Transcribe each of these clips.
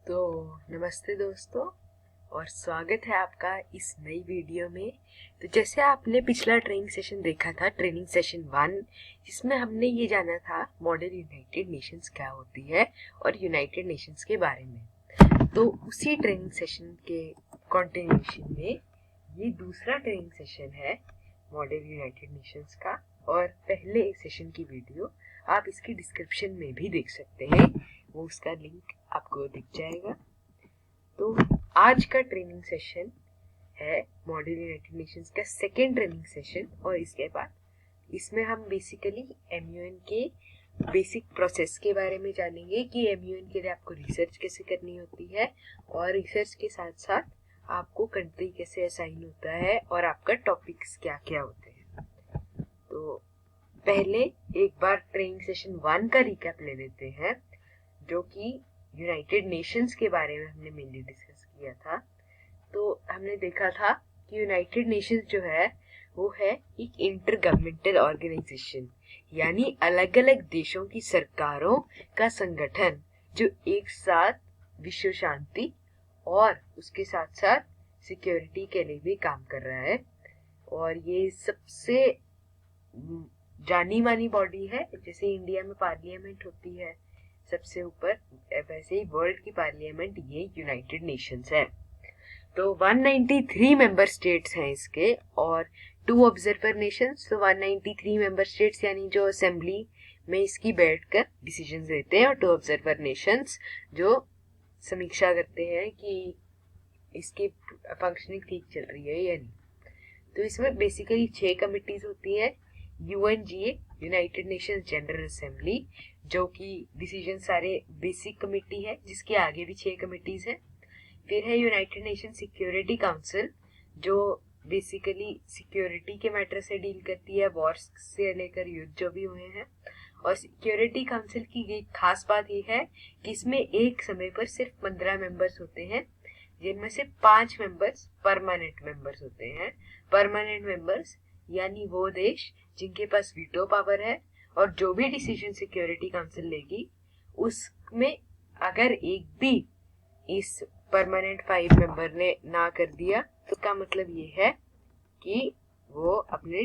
तो नमस्ते दोस्तों और स्वागत है आपका इस नई वीडियो में। तो जैसे आपने पिछला ट्रेनिंग सेशन देखा था, ट्रेनिंग सेशन 1, जिसमें हमने ये जाना था मॉडल यूनाइटेड नेशंस क्या होती है और यूनाइटेड नेशंस के बारे में। तो उसी ट्रेनिंग सेशन के कंटिन्यूएशन में ये दूसरा ट्रेनिंग सेशन है मॉडल यूनाइटेड नेशंस का, और पहले सेशन की वीडियो आप इसकी डिस्क्रिप्शन में भी देख सकते हैं, वो उसका लिंक आपको दिख जाएगा। तो आज का ट्रेनिंग सेशन है मॉडल यूनाइटेड नेशंस का सेकेंड ट्रेनिंग सेशन, और इसके बाद इसमें हम बेसिकली MUN के बेसिक प्रोसेस के बारे में जानेंगे कि MUN के लिए आपको रिसर्च कैसे करनी होती है, और रिसर्च के साथ साथ आपको कंट्री कैसे असाइन होता है और आपका टॉपिक्स क्या क्या होते हैं। तो पहले एक बार ट्रेनिंग सेशन 1 का रिकैप ले लेते हैं, जो कि यूनाइटेड नेशंस के बारे में हमने मेनली डिस्कस किया था। तो हमने देखा था कि यूनाइटेड नेशंस जो है वो है एक इंटर गवर्नमेंटल ऑर्गेनाइजेशन, यानी अलग अलग देशों की सरकारों का संगठन जो एक साथ विश्व शांति और उसके साथ साथ सिक्योरिटी के लिए भी काम कर रहा है। और ये सबसे जानी मानी बॉडी है। जैसे इंडिया में पार्लियामेंट होती है सबसे ऊपर, वैसे ही वर्ल्ड की पार्लियामेंट ये यूनाइटेड नेशंस है। तो 193 मेंबर स्टेट्स हैं इसके और 2 ऑब्जर्वर नेशंस। तो 193 मेंबर स्टेट्स यानी जो असेंबली में इसकी बैठकर डिसीजंस लेते हैं, और 2 ऑब्जर्वर नेशंस जो समीक्षा करते हैं कि इसकी फंक्शनिंग ठीक चल रही है या नहीं। तो इसमें बेसिकली 6 कमिटीज होती है। UNGA, United Nations general assembly, जो कि डिसीजन सारे बेसिक कमेटी है, जिसके आगे भी 6 कमिटीज है। फिर है यूनाइटेड नेशन सिक्योरिटी काउंसिल, जो बेसिकली सिक्योरिटी के मैटर से डील करती है, वॉर्स से लेकर युद्ध जो भी हुए हैं। और सिक्योरिटी काउंसिल की एक खास बात यह है कि इसमें एक समय पर सिर्फ 15 मेंबर्स होते हैं, जिनमें से 5 मेंबर्स परमानेंट मेंबर्स होते हैं। परमानेंट मेंबर्स यानी वो देश जिनके पास वीटो पावर है, और जो भी डिसीजन सिक्योरिटी काउंसिल लेगी उसमें अगर एक भी इस परमानेंट 5 मेंबर ने ना कर दिया तो इसका मतलब ये है कि वो अपने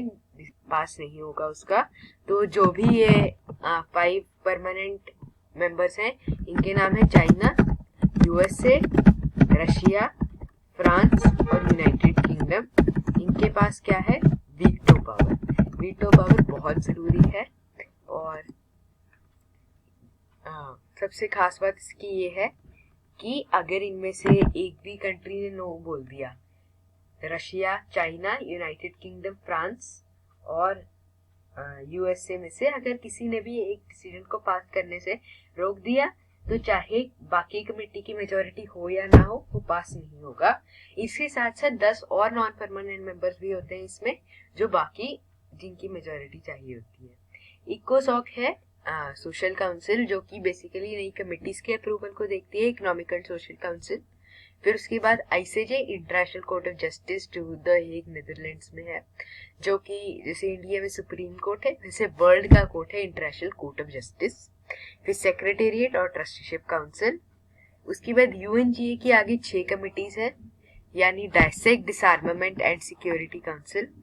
पास नहीं होगा उसका। तो जो भी ये 5 परमानेंट मेंबर्स हैं, इनके नाम है चाइना, USA, रशिया, फ्रांस और यूनाइटेड किंगडम। इनके पास क्या है? Veto power. वीटो पावर बहुत जरूरी है। और सबसे खास बात इसकी ये है कि अगर इनमें से एक भी कंट्री ने नो बोल दिया, Russia, China, United kingdom, France और USA में से अगर किसी ने भी एक डिसीजन को पास करने से रोक दिया, तो चाहे बाकी कमेटी की मेजोरिटी हो या ना हो, वो पास नहीं होगा। इसके साथ साथ 10 और नॉन परमानेंट मेंबर्स भी होते हैं इसमें, जो बाकी जिनकी मेजोरिटी चाहिए होती है। इकोसॉक है सोशल काउंसिल, जो कि बेसिकली नई कमिटीज के अप्रूवल को देखती है, इकोनॉमिक एंड सोशल काउंसिल। फिर उसके बाद ICJ, international court of justice, जो द हेग नीदरलैंड्स में है, जो कि जैसे इंडिया में सुप्रीम कोर्ट है, वैसे वर्ल्ड का कोर्ट है इंटरनेशनल कोर्ट ऑफ जस्टिस। फिर सेक्रेटेरिएट और ट्रस्टीशिप काउंसिल। उसके बाद UNGA की आगे 6 कमिटीज है, यानी डायसेक, डिसआर्मामेंट एंड सिक्योरिटी काउंसिल।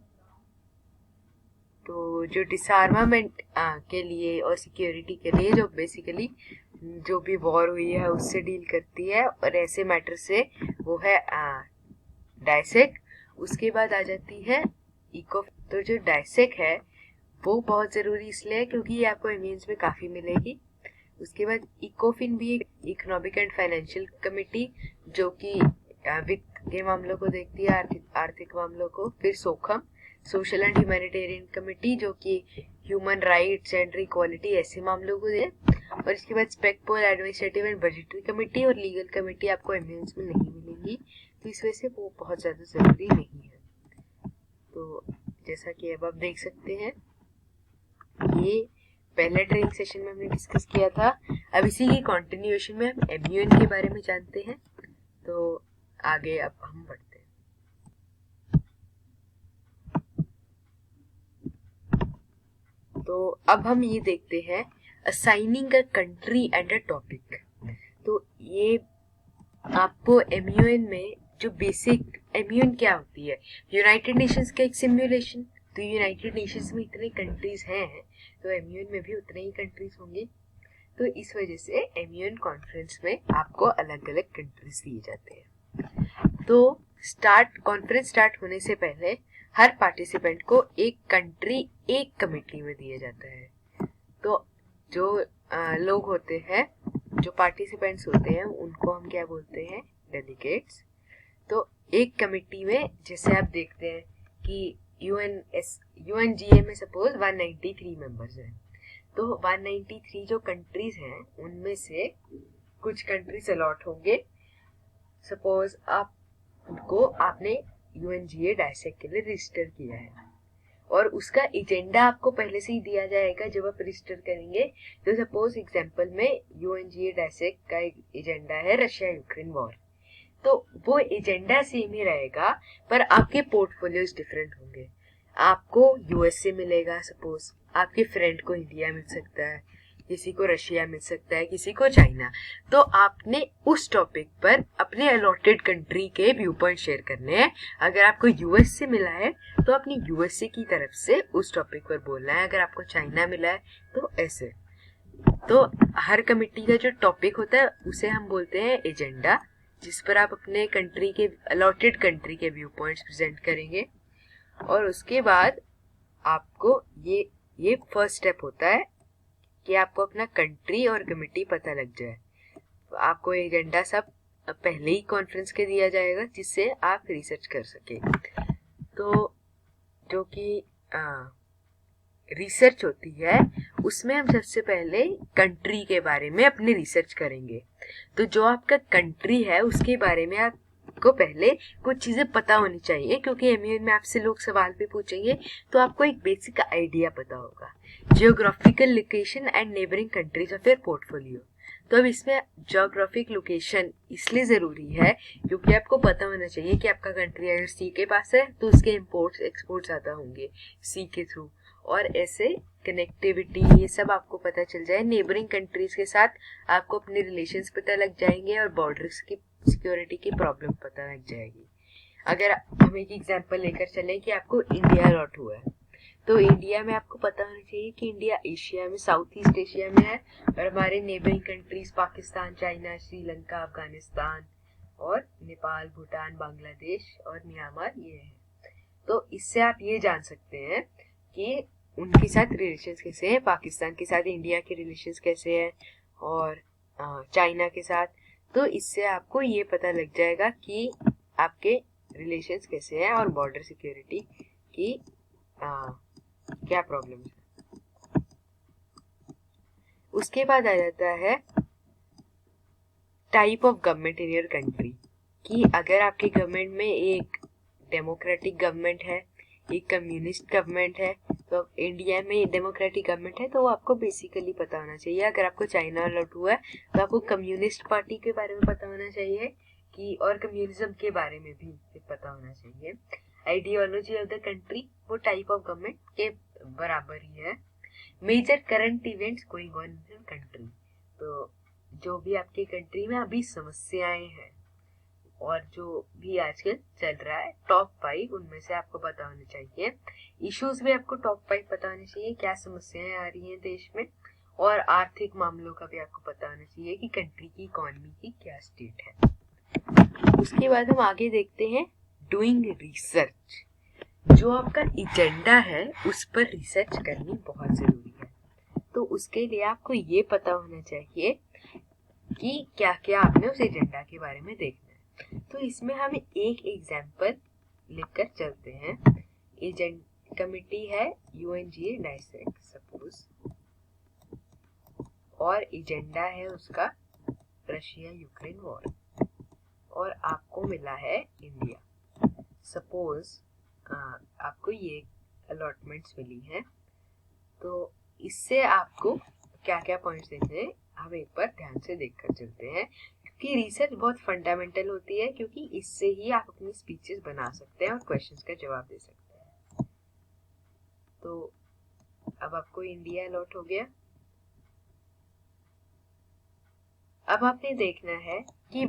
तो जो डिसआर्मामेंट के लिए और सिक्योरिटी के लिए, जो बेसिकली जो भी वॉर हुई है उससे डील करती है, और ऐसे मैटर से वो है डायसेक। उसके बाद आ जाती है इको। तो जो डायसेक है वो बहुत जरूरी इसलिए क्योंकि ये आपको इमेज में काफी मिलेगी। उसके बाद इकोफिन भी एक इकोनॉमिक एंड फाइनेंशियल कमेटी, जो कि वित्त के मामलों को देखती है, आर्थिक मामलों को। फिर सोखम, सोशल एंड ह्यूमैनिटेरियन कमेटी, जो कि ह्यूमन राइट्स एंड इक्वालिटी ऐसे मामलों को दे। और इसके बाद स्पेक्पोल, एडमिनिस्ट्रेटिव एंड बजटरी कमेटी और लीगल कमेटी आपको एमयूएन्स में नहीं मिलेंगी, तो इस वजह से वो बहुत ज़्यादा ज़रूरी नहीं है। तो जैसा कि अब आप देख सकते हैं, ये पहले ट्रेनिंग सेशन में हमने डिस्कस किया था। अब इसी की कंटिन्यूएशन में हम MUN के बारे में जानते हैं। तो आगे अब हम बढ़ते हैं। तो अब हम ये देखते हैं assigning a country and a topic. तो ये आपको MUN में जो बेसिक MUN क्या होती है, यूनाइटेड नेशंस का एक सिमुलेशन। तो यूनाइटेड नेशंस में इतने कंट्रीज हैं तो MUN में भी उतने ही कंट्रीज होंगे। तो इस वजह से MUN कॉन्फ्रेंस में आपको अलग अलग कंट्रीज दिए जाते हैं। तो कॉन्फ्रेंस स्टार्ट होने से पहले हर पार्टिसिपेंट को एक कंट्री एक कमेटी में दिया जाता है। तो जो लोग होते हैं, जो पार्टिसिपेंट्स होते हैं, उनको हम क्या बोलते हैं, डेलीगेट्स। तो एक कमेटी में जैसे आप देखते हैं कि UNGA में सपोज 193 मेंबर्स हैं, तो 193 जो कंट्रीज हैं उनमें से कुछ कंट्रीज अलॉट होंगे। सपोज आपने UNGA डायसेक के लिए रजिस्टर किया है और उसका एजेंडा आपको पहले से ही दिया जाएगा जब आप रजिस्टर करेंगे। तो सपोज एग्जांपल में UNGA डायसेक का एजेंडा है रशिया यूक्रेन वॉर, तो वो एजेंडा सेम ही रहेगा पर आपके पोर्टफोलियोज डिफरेंट होंगे। आपको USA मिलेगा, सपोज आपके फ्रेंड को इंडिया मिल सकता है, किसी को रशिया मिल सकता है, किसी को चाइना। तो आपने उस टॉपिक पर अपने अलॉटेड कंट्री के व्यू पॉइंट शेयर करने हैं। अगर आपको US से मिला है तो अपनी USA की तरफ से उस टॉपिक पर बोलना है, अगर आपको चाइना मिला है तो ऐसे। तो हर कमेटी का जो टॉपिक होता है उसे हम बोलते हैं एजेंडा, जिस पर आप अपने कंट्री के अलॉटेड कंट्री के व्यू पॉइंट्स प्रेजेंट करेंगे। और उसके बाद आपको ये फर्स्ट स्टेप होता है कि आपको अपना कंट्री और कमेटी पता लग जाए। तो आपको एजेंडा सब पहले ही कॉन्फ्रेंस के दिया जाएगा जिससे आप रिसर्च कर सके। तो जो कि रिसर्च होती है उसमें हम सबसे पहले कंट्री के बारे में अपनी रिसर्च करेंगे। तो जो आपका कंट्री है उसके बारे में आपको पहले कुछ चीजें पता होनी चाहिए, क्योंकि MUN में आपसे लोग सवाल भी पूछेंगे तो आपको एक बेसिक आइडिया पता होगा। Geographical location and neighbouring countries of your portfolio. तो अब इसमें जियोग्राफिक लोकेशन इसलिए ज़रूरी है क्योंकि आपको पता होना चाहिए कि आपका कंट्री अगर सी के पास है तो उसके इम्पोर्ट्स एक्सपोर्ट्स ज़्यादा होंगे सी के थ्रू, और ऐसे कनेक्टिविटी ये सब आपको पता चल जाए। नेबरिंग कंट्रीज के साथ आपको अपने रिलेशंस पता लग जाएंगे और बॉर्डर्स की सिक्योरिटी की प्रॉब्लम पता लग जाएगी। अगर हम एक एग्जांपल लेकर चलें कि आपको इंडिया अलॉट हुआ है, तो इंडिया में आपको पता होना चाहिए कि इंडिया एशिया में, साउथ ईस्ट एशिया में है और हमारे neighbouring countries Pakistan, China, Sri Lanka, Afghanistan और नेपाल, भूटान, बांग्लादेश और म्यांमार ये है। तो इससे आप ये जान सकते हैं कि उनके साथ रिलेशंस कैसे हैं, पाकिस्तान के साथ इंडिया के रिलेशंस कैसे हैं और चाइना के साथ। तो इससे आपको ये पता लग जाएगा कि आपके रिलेशंस कैसे हैं और बॉर्डर सिक्योरिटी की क्या प्रॉब्लम है। उसके बाद आ जाता है type of government in your country, कि अगर आपके गवर्नमेंट में एक डेमोक्रेटिक गवर्नमेंट है, एक कम्युनिस्ट गवर्नमेंट है। तो इंडिया में डेमोक्रेटिक गवर्नमेंट है तो वो आपको बेसिकली पता होना चाहिए। अगर आपको चाइना अलॉट हुआ है तो आपको कम्युनिस्ट पार्टी के बारे में पता होना चाहिए कि, और कम्युनिज्म के बारे में भी पता होना चाहिए। आइडियोलॉजी ऑफ द कंट्री वो टाइप ऑफ गवर्नमेंट के बराबर ही है। Major current events going on in country, तो जो भी आपके कंट्री में अभी समस्याएं हैं और जो भी आजकल चल रहा है, टॉप 5 उनमें से आपको पता होना चाहिए। इश्यूज भी आपको टॉप 5 पता होना चाहिए, क्या समस्याएं आ रही हैं देश में, और आर्थिक मामलों का भी आपको पता होना चाहिए कि कंट्री की इकोनॉमी की क्या स्टेट है। उसके बाद हम आगे देखते हैं डूइंग रिसर्च। जो आपका एजेंडा है उस पर रिसर्च करनी बहुत जरूरी है। तो उसके लिए आपको ये पता होना चाहिए कि क्या क्या आपने उस एजेंडा के बारे में देखना है। तो इसमें हम एक एग्जाम्पल लेकर चलते हैं। कमिटी है UNGA डायसेक सपोज, और एजेंडा है उसका रशिया यूक्रेन वॉर, और आपको मिला है इंडिया। सपोज आपको ये अलॉटमेंट्स मिली हैं, तो इससे आपको क्या क्या पॉइंट्स देखने हैं हम एक बार ध्यान से देखकर चलते हैं, क्योंकि रिसर्च बहुत फंडामेंटल होती है, क्योंकि इससे ही आप अपनी स्पीचेस बना सकते हैं और क्वेश्चंस का जवाब दे सकते हैं। तो अब आपको इंडिया अलॉट हो गया। अब आपने देखना है कि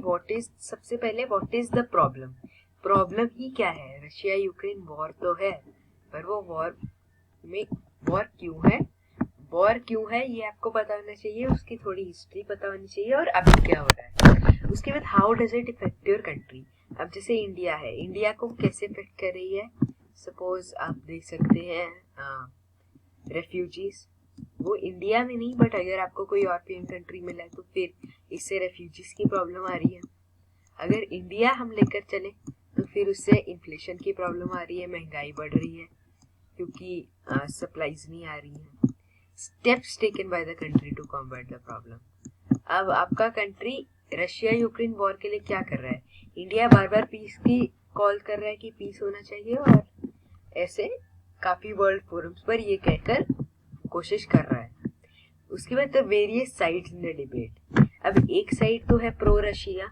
सबसे पहले व्हाट इज द प्रॉब्लम ही क्या है। रशिया यूक्रेन वॉर तो है, पर वो वॉर क्यों है ये आपको पता होना चाहिए, उसकी थोड़ी हिस्ट्री पता होनी चाहिए और अभी क्या हो रहा है। उसके बाद how does it effect your country. अब जैसे इंडिया है, इंडिया को कैसे इफेक्ट कर रही है। सपोज आप देख सकते हैं रेफ्यूजीज, वो इंडिया में नहीं बट अगर आपको कोई यूरोपियन कंट्री मिला है तो फिर इससे रेफ्यूजीज की प्रॉब्लम आ रही है। अगर इंडिया हम लेकर चले तो फिर उससे इन्फ्लेशन की प्रॉब्लम आ रही है, महंगाई बढ़ रही है क्योंकि सप्लाईज नहीं आ रही है। Steps taken by the country to combat the problem. अब आपका कंट्री रशिया यूक्रेन वॉर के लिए क्या कर रहा है। इंडिया बार बार पीस की कॉल कर रहा है कि पीस होना चाहिए और ऐसे काफी वर्ल्ड फोरम्स पर ये कहकर कोशिश कर रहा है। उसके बाद the various sides in the debate. अब एक साइड तो है प्रो रशिया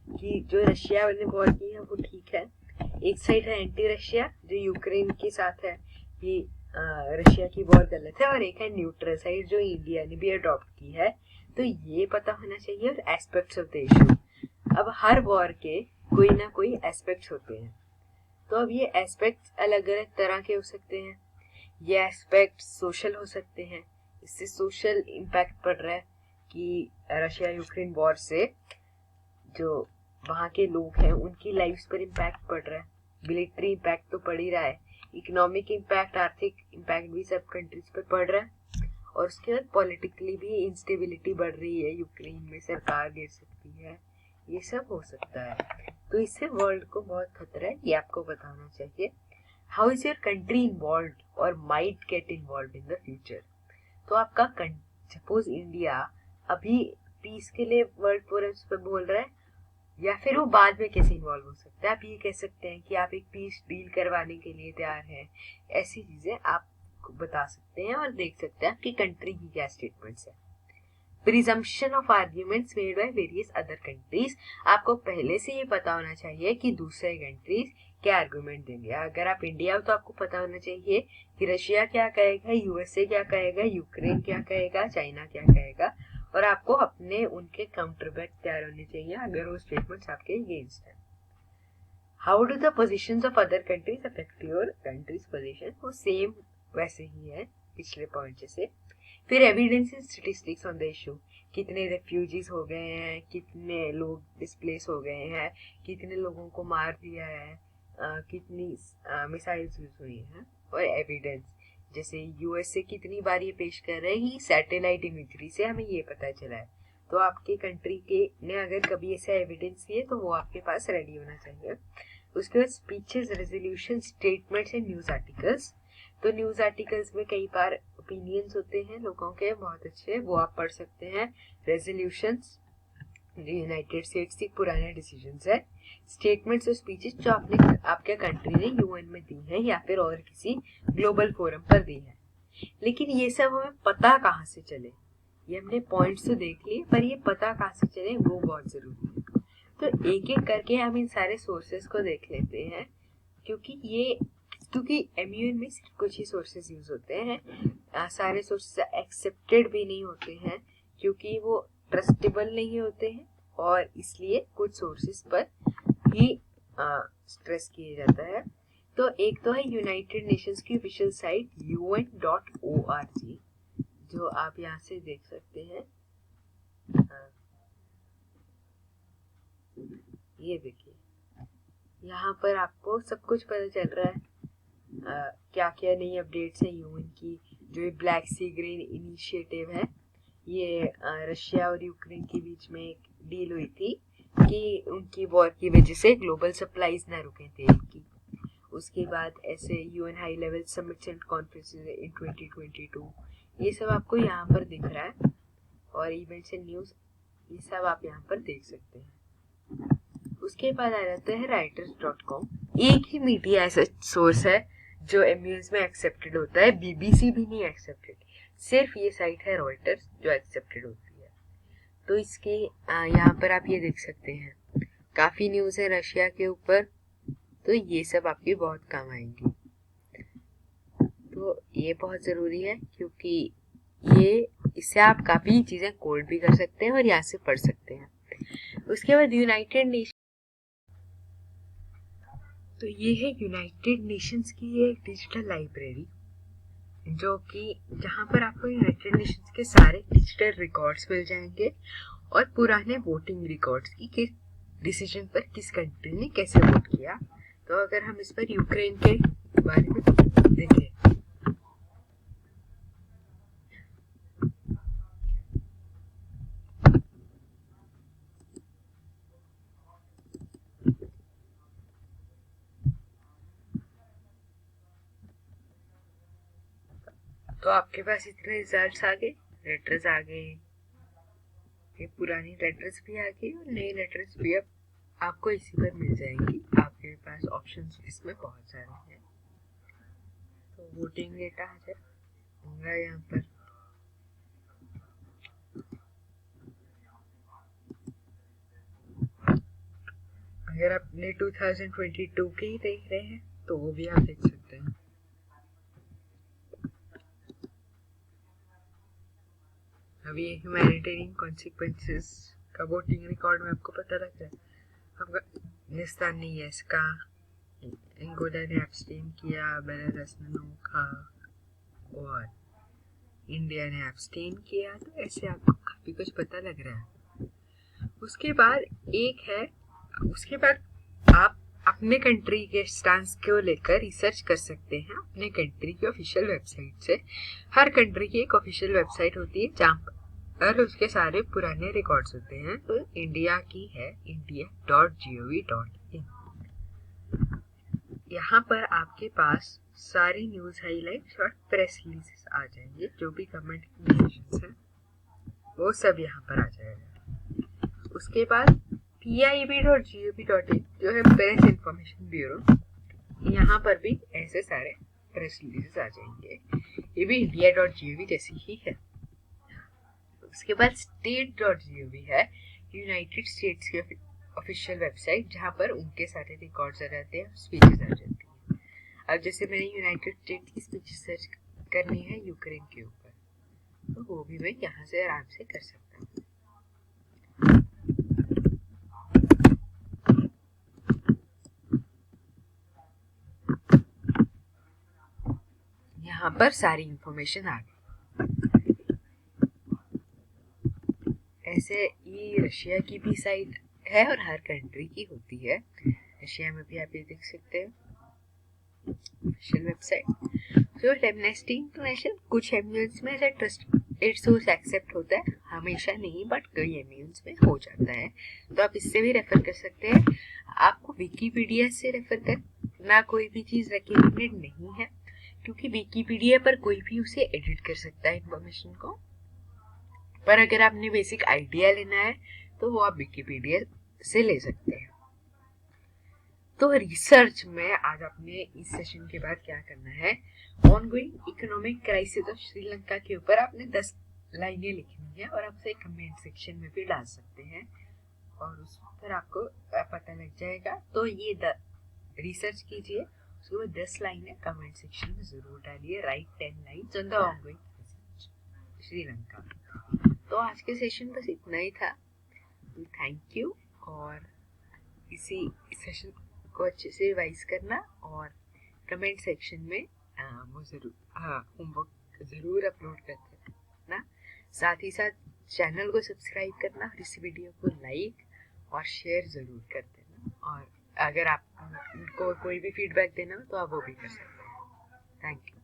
कि जो रशिया ने वॉर की है वो ठीक है, एक साइड है एंटी रशिया जो यूक्रेन के साथ है कि रशिया की वॉर गलत है, और एक है न्यूट्रल साइड जो इंडिया ने भी अडॉप्ट की है। तो ये पता होना चाहिए और एस्पेक्ट्स ऑफ द इशू। अब हर वॉर के कोई ना कोई एस्पेक्ट्स होते हैं, तो अब ये एस्पेक्ट्स अलग अलग तरह के हो सकते हैं। ये एस्पेक्ट सोशल हो सकते हैं, इससे सोशल इम्पैक्ट पड़ रहा है कि रशिया यूक्रेन वॉर से जो वहाँ के लोग हैं उनकी लाइफ्स पर इम्पैक्ट पड़ रहा है। मिलिट्री इम्पैक्ट तो पड़ ही रहा है, इकोनॉमिक इम्पैक्ट, आर्थिक इम्पैक्ट भी सब कंट्रीज पर पड़ रहा है। और उसके बाद पॉलिटिकली भी इंस्टेबिलिटी बढ़ रही है, यूक्रेन में सरकार गिर सकती है, ये सब हो सकता है। तो इससे वर्ल्ड को बहुत खतरा है, ये आपको बताना चाहिए। How is your country involve or might get involve in the future. तो आपका सपोज इंडिया अभी पीस के लिए वर्ल्ड फोरम्स पर बोल रहा है, या फिर वो बाद में कैसे इन्वॉल्व हो सकता है। आप ये कह सकते हैं कि आप एक पीस डील करवाने के लिए तैयार हैं, ऐसी चीजें आप बता सकते हैं और देख सकते हैं आपकी कंट्री की क्या स्टेटमेंट्स है। Presumption of arguments made by various other countries. आपको पहले से ये पता होना चाहिए कि दूसरे कंट्रीज क्या आर्गुमेंट देंगे। अगर आप इंडिया हो तो आपको पता होना चाहिए कि रशिया क्या कहेगा, यूएसए क्या कहेगा, यूक्रेन क्या कहेगा, चाइना क्या कहेगा, और आपको अपने उनके काउंटरबैक तैयार होने चाहिए अगर वो स्टेटमेंट्स आपके अगेंस्ट है। How do the positions of other countries affect your country's position. वो सेम वैसे ही है पिछले पॉइंट जैसे। फिर evidence and statistics on the issue. कितने रेफ्यूजीज हो गए हैं, कितने लोग डिस्प्लेस हो गए हैं, कितने लोगों को मार दिया है, कितनी मिसाइल्स यूज हुई हैं, और एविडेंस जैसे यूएसए कितनी बार ये पेश कर रहे हैं कि सैटेलाइट इमेजरी से हमें ये पता चला है। तो आपके कंट्री के ने अगर कभी ऐसा एविडेंस दिए तो वो आपके पास रेडी होना चाहिए। उसके बाद speeches, resolution, statements and news articles. तो न्यूज आर्टिकल्स में कई बार ओपिनियंस होते हैं लोगों के बहुत अच्छे, वो आप पढ़ सकते हैं। रेजोल्यूशंस जो यूनाइटेड स्टेट्स की पुराने डिसीजंस है। स्टेटमेंट्स और स्पीचेस जो आपके कंट्री ने यूएन में दी है या फिर और किसी ग्लोबल फोरम पर दी है। लेकिन ये सब हमें पता कहाँ से चले, ये हमने पॉइंट्स तो देख लिए, पर ये पता कहाँ से चले वो बहुत जरूरी है। तो एक एक करके हम इन सारे सोर्सेस को देख लेते हैं, क्योंकि एमयूएन में सिर्फ कुछ ही सोर्सेस यूज होते हैं। सारे सोर्सेस एक्सेप्टेड भी नहीं होते हैं क्योंकि वो ट्रस्टेबल नहीं होते हैं, और इसलिए कुछ सोर्सेस पर ही स्ट्रेस किया जाता है। तो एक तो है यूनाइटेड नेशंस की ऑफिशियल साइट un.org, जो आप यहाँ से देख सकते हैं। ये देखिए, यहाँ पर आपको सब कुछ पता चल रहा है क्या क्या नई अपडेट्स है यूएन की। जो ये ब्लैक सी ग्रीन इनिशिएटिव है, ये रशिया और यूक्रेन के बीच में एक डील हुई थी कि उनकी वॉर की वजह से ग्लोबल सप्लाईज ना रुके तेल की। उसके बाद ऐसे UN high level summits and conferences in 2022, ये सब आपको यहाँ पर दिख रहा है, और इवेंट्स एंड न्यूज ये सब आप यहाँ पर देख सकते हैं। उसके बाद आ जाता है writers.com। एक ही मीडिया ऐसा सोर्स है जो एमयूएस में एक्सेप्टेड होता है, बीबीसी भी नहीं एक्सेप्टेड, सिर्फ ये साइट है रॉयटर्स जो एक्सेप्टेड होती है। तो इसके यहाँ पर आप ये देख सकते हैं काफी न्यूज है रशिया के ऊपर, तो ये सब आपके बहुत काम आएंगी। तो ये बहुत जरूरी है क्योंकि ये इससे आप काफ़ी चीज़ें कोड भी कर सकते हैं और यहाँ से पढ़ सकते हैं। उसके बाद यूनाइटेड नेशन, तो ये है यूनाइटेड नेशंस की एक डिजिटल लाइब्रेरी, जो कि जहाँ पर आपको यूनाइटेड नेशंस के सारे डिजिटल रिकॉर्ड्स मिल जाएंगे और पुराने वोटिंग रिकॉर्ड्स की किस डिसीजन पर किस कंट्री ने कैसे वोट किया। तो अगर हम इस पर यूक्रेन के बारे में देखें, तो आपके पास इतने रिजल्ट्स आ गए, लेटर्स आ गए, ये पुरानी लेटर्स भी आ गई और नई लेटर्स भी अब आपको इसी पर मिल जाएंगी। आपके पास ऑप्शंस इसमें बहुत सारे हैं। तो वोटिंग डेटा आ जाएगा यहाँ पर, अगर आपने 2022 के ही देख रहे हैं तो वो भी आप देख सकते हैं। अभी ह्यूमैनिटेरियन कॉन्सिक्वेंसेस का वोटिंग रिकॉर्ड में आपको पता लग रहा है। अफगानिस्तान ने यस का, अंगोला ने एब्सटेन किया, बेलारूस ने नो का और इंडिया ने एब्सटेन किया। तो ऐसे आपको काफी कुछ पता लग रहा है। उसके बाद आप अपने कंट्री के स्टांस को लेकर रिसर्च कर सकते हैं अपने कंट्री की ऑफिशियल वेबसाइट से। हर कंट्री की एक ऑफिशियल वेबसाइट होती है जहाँ पर उसके सारे पुराने रिकॉर्ड्स होते हैं। तो इंडिया की है india.gov.in। यहाँ पर आपके पास सारी न्यूज हाइलाइट्स और प्रेस रिलीजेस आ जाएंगे, जो भी गवर्नमेंट के डिसीजंस हैं वो सब यहाँ पर आ जाएगा। उसके बाद pib.gov.in जो है प्रेस इंफॉर्मेशन ब्यूरो, यहाँ पर भी ऐसे सारे प्रेस रिलीजेस आ जाएंगे। ये भी india.gov जैसी ही है। उसके बाद state.gov है, यूनाइटेड स्टेट्स की ऑफिशियल वेबसाइट, जहाँ पर उनके सारे रिकॉर्ड्स आ जाते हैं, स्पीचेस आ जाती हैं। अब जैसे मैंने यूनाइटेड स्टेट्स की स्पीच सर्च करनी है यूक्रेन के ऊपर, तो वो भी मैं यहाँ से आराम से कर सकता हूँ। यहाँ पर सारी इंफॉर्मेशन आ गई। ऐसे ये रशिया की भी साइट है और हर कंट्री की होती है। रशिया में भी आप ये देख सकते हैं ऑफिशियल वेबसाइट। तो एमनेस्टी इंटरनेशनल कुछ एमयूएंस में ऐसा ट्रस्टेड सोर्स एक्सेप्ट होता है, हमेशा नहीं बट कई एमयूएंस में हो जाता है, तो आप इससे भी रेफर कर सकते हैं। आपको विकीपीडिया से रेफर करना कोई भी चीज़ रिकमेंडेड नहीं है, क्योंकि विकीपीडिया पर कोई भी उसे एडिट कर सकता है इंफॉर्मेशन को। पर अगर आपने बेसिक आइडिया लेना है तो वो आप विकीपीडिया से ले सकते हैं। तो रिसर्च में आज आपने इस सेशन के बाद क्या करना है, ongoing economic crisis of Sri Lanka के ऊपर आपने 10 लाइनें लिखनी है और आप उसे कमेंट सेक्शन में भी डाल सकते हैं और उस पर आपको पता लग जाएगा। तो ये रिसर्च कीजिए, उसके बाद 10 लाइनें कमेंट सेक्शन में जरूर डालिए। Right 10 lines on the ongoing Sri Lanka. तो आज के सेशन बस इतना ही था। थैंक यू, और इसी सेशन को अच्छे से रिवाइज करना और कमेंट सेक्शन में वो जरूर होमवर्क जरूर अपलोड करते ना। साथ ही साथ चैनल को सब्सक्राइब करना और इस वीडियो को लाइक और शेयर जरूर कर देना। और अगर आपको कोई भी फीडबैक देना हो तो आप वो भी कर सकते हैं। Thank you.